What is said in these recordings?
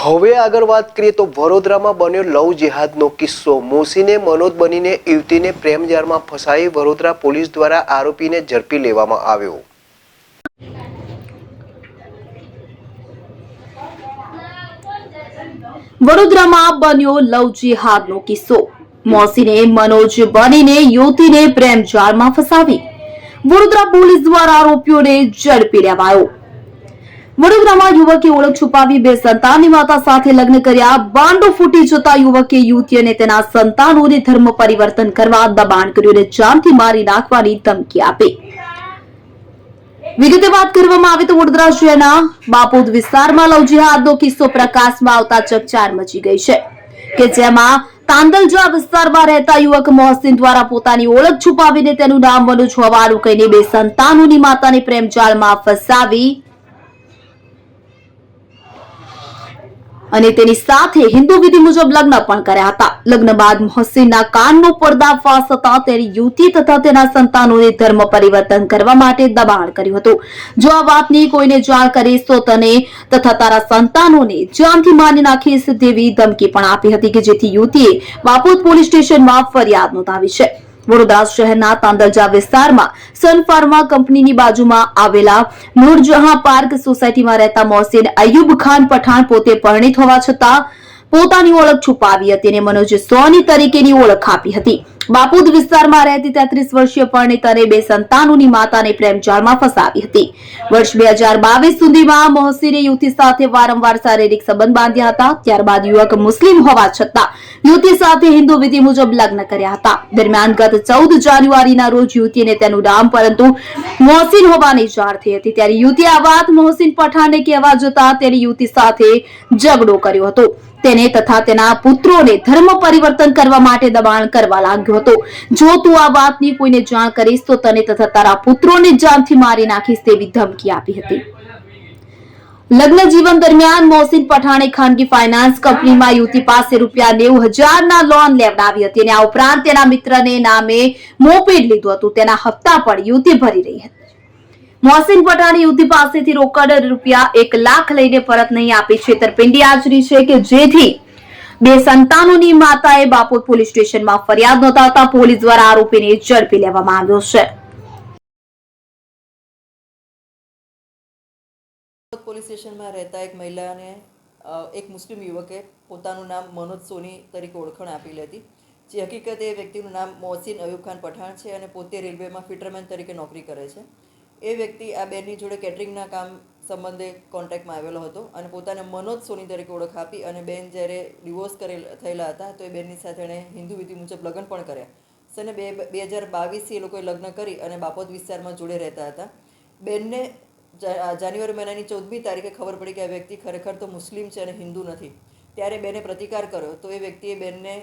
હવે આગળ વાત કરીએ તો વડોદરામાં બન્યો લવ જેહાદનો કિસ્સો. મોસીને મનોજ બનીને યુવતીને પ્રેમજાળમાં ફસાઈ વડોદરા પોલીસ દ્વારા આરોપીને ઝડપી લેવામાં આવ્યો. વડોદરામાં બન્યો લવ જેહાદનો કિસ્સો. મોસીને મનોજ બનીને યુવતીને પ્રેમજાળમાં ફસાવી વડોદરા પોલીસ દ્વારા આરોપીઓને ઝડપી લેવાયો. વડોદરામાં યુવકે ઓળખ છુપાવી બે સંતાનની માતા સાથે લગ્ન કર્યા. બાંડો ફૂટી જતા યુવકે યુવતી અને તેના સંતાનોને ધર્મ પરિવર્તન કરવા દબાણ કર્યું અને જાનથી મારી નાખવાની ધમકી આપી. વિગતે વાત કરવામાં આવે તો વડોદરા શહેરના બાપોદ વિસ્તારમાં લવ જેહાદનો કિસ્સો પ્રકાશમાં આવતા ચકચાર મચી ગઈ છે કે જેમાં તાંદલજા વિસ્તારમાં રહેતા યુવક મોહસિન દ્વારા પોતાની ઓળખ છુપાવીને તેનું નામ મનોજ હોવાનું કહીને બે સંતાનોની માતાને પ્રેમજાળમાં ફસાવી અને તેની સાથે હિન્દુ વિધિ મુજબ લગ્ન પણ કર્યા હતા. લગ્ન બાદ મોહસિનના કાનનો પર્દાફાશ થતા તેની યુવતી તથા તેના સંતાનોને ધર્મ પરિવર્તન કરવા માટે દબાણ કર્યું હતું. જો આ વાતની કોઈને જાણ કરીશ તો તને તથા તારા સંતાનોને જાનથી મારી નાખીશ તેવી ધમકી પણ આપી હતી કે જેથી યુવતીએ બાપોદ પોલીસ સ્ટેશનમાં ફરિયાદ નોંધાવી છે. વડોદરા શહેરના તાંદલજા વિસ્તારમાં સન ફાર્મા કંપનીની બાજુમાં આવેલા નૂરજહાં પાર્ક સોસાયટીમાં રહેતા મોહસિન અયુબ ખાન પઠાણ પોતે પરણિત હોવા છતાં પોતાની ઓળખ છુપાવી હતી અને મનોજ સોની તરીકેની ઓળખ આપી હતી. બાપોદ વિસ્તારમાં રહેતી 33 વર્ષીય પરણિત અને બે સંતાનોની માતાને પ્રેમજાળમાં ફસાવી હતી. વર્ષ 2022 સુધીમાં મોહસિને યુવતી સાથે વારંવાર શારીરિક સંબંધ બાંધ્યા હતા. ત્યારબાદ યુવક મુસ્લિમ હોવા છતાં યુવતી સાથે હિન્દુ વિધિ મુજબ લગ્ન કર્યા હતા. દરમિયાન ગત 14 જાન્યુઆરીના રોજ યુવતીને તેનું નામ પરંતુ મોહસિન હોવાની જાણ થઈ હતી. ત્યારે યુવતીએ આ વાત મોહસિન પઠાણને કહેવા જતા તેની યુવતી સાથે ઝઘડો કર્યો હતો. તેને તથા તેના પુત્રોને ધર્મ પરિવર્તન કરવા માટે દબાણ કરવા લાગ્યો હતો. જો તું આ વાતની કોઈને જાણ કરીશ તો તને તથા તારા પુત્રોને જાનથી મારી નાખીશ તેવી ધમકી આપી હતી. લગ્ન જીવન દરમિયાન મોહસિન પઠાણે ખાનગી ફાઇનાન્સ કંપનીમાં યુવતી પાસે ₹90,000 લોન લેવડાવી હતી અને આ ઉપરાંત તેના મિત્રને નામે મોપેડ લીધું હતું. તેના હપ્તા પણ યુવતી ભરી રહી હતી. મોહસિન પઠાણે યુવતી પાસેથી રોકડ ₹1 લાખ લઈને પરત નહીં આપી છેતરપિંડી આચરી છે કે જેથી બે સંતાનોની માતાએ બાપોદ પોલીસ સ્ટેશનમાં ફરિયાદ નોંધાવતા પોલીસ દ્વારા આરોપીને ઝડપી લેવામાં આવ્યો છે. પોલીસ સ્ટેશનમાં રહેતા એક મહિલાને એક મુસ્લિમ યુવકે પોતાનું નામ મનોજ સોની તરીકે ઓળખાણ આપેલી હતી. જે હકીકતે એ વ્યક્તિનું નામ મોહસિન અયુબ ખાન પઠાણ છે અને પોતે રેલવેમાં ફિટરમેન તરીકે નોકરી કરે છે. એ વ્યક્તિ આ બેનની જોડે કેટરિંગના કામ સંબંધે કોન્ટેક્ટમાં આવેલો હતો અને પોતાને મનોજ સોની તરીકે ઓળખ આપી અને બેન જ્યારે ડિવોર્સ થયેલા હતા તો એ બેનની સાથે એણે હિન્દુ વિધિ મુજબ લગ્ન પણ કર્યા. સને 2022 એ લોકોએ લગ્ન કરી અને બાપોદ વિસ્તારમાં જોડે રહેતા હતા. બેનને જાન્યુઆરી મહિનાની 14મી તારીખે ખબર પડી કે આ વ્યક્તિ ખરેખર તો મુસ્લિમ છે અને હિન્દુ નથી. ત્યારે બેને પ્રતિકાર કર્યો તો એ વ્યક્તિએ બેનને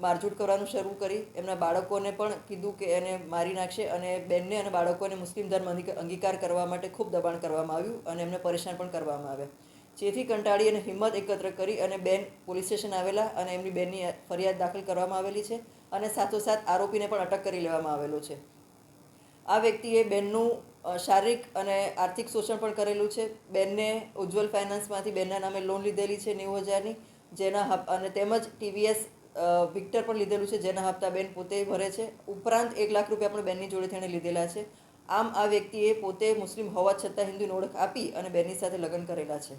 મારઝૂડ કરવાનું શરૂ કરી. એમના બાળકોને પણ કીધું કે એને મારી નાખશે અને બેનને અને બાળકોને મુસ્લિમ ધર્મ અંગીકાર કરવા માટે ખૂબ દબાણ કરવામાં આવ્યું અને એમને પરેશાન પણ કરવામાં આવ્યા. જેથી કંટાળી અને હિંમત એકત્ર કરી અને બેન પોલીસ સ્ટેશન આવેલા અને એમની બેનની ફરિયાદ દાખલ કરવામાં આવેલી છે અને સાથોસાથ આરોપીને પણ અટક કરી લેવામાં આવેલો છે. આ વ્યક્તિએ બેનનું શારીરિક અને આર્થિક શોષણ પણ કરેલું છે. બેનને ઉજ્જવલ ફાઇનાન્સમાંથી બેનના નામે લોન લીધેલી છે 90,000ની, જેના અને તેમજ TVS વિક્ટર પણ લીધેલું છે જેના હપ્તા બેન પોતે ભરે છે. ઉપરાંત ₹1 લાખ પણ બેનની જોડે તેણે લીધેલા છે. આમ આ વ્યક્તિએ પોતે મુસ્લિમ હોવા છતાં હિન્દુની ઓળખ આપી અને બેનની સાથે લગ્ન કરેલા છે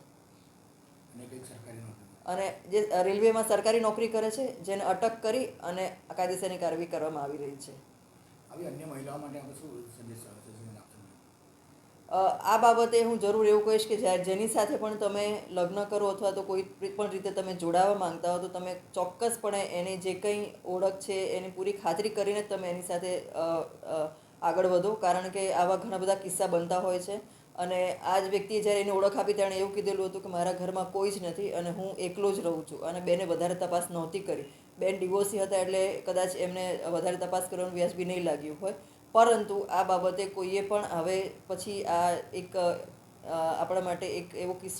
અને જે રેલવેમાં સરકારી નોકરી કરે છે જેને અટક કરી અને કાયદેસરની કાર્યવાહી કરવામાં આવી રહી છે. આ બાબતે હું જરૂર એવું કહીશ કે જેની સાથે પણ તમે લગ્ન કરો અથવા તો કોઈ પણ રીતે તમે જોડાવા માંગતા હો તો તમે ચોક્કસપણે એની જે કંઈ ઓળખ છે એની પૂરી ખાતરી કરીને જ તમે એની સાથે આગળ વધો. કારણ કે આવા ઘણા બધા કિસ્સા બનતા હોય છે અને આ જ વ્યક્તિએ જ્યારે એની ઓળખ આપી તેણે એવું કીધેલું હતું કે મારા ઘરમાં કોઈ જ નથી અને હું એકલો જ રહું છું અને બેને વધારે તપાસ નહોતી કરી. બેન ડિવોર્સી હતા એટલે કદાચ એમને વધારે તપાસ કરવાનું વ્યાજબી નહીં લાગ્યું હોય. પરંતુ આ બાબતે કોઈએ પણ હવે પછી આ એક આપણા માટે એક એવો કિસ્સો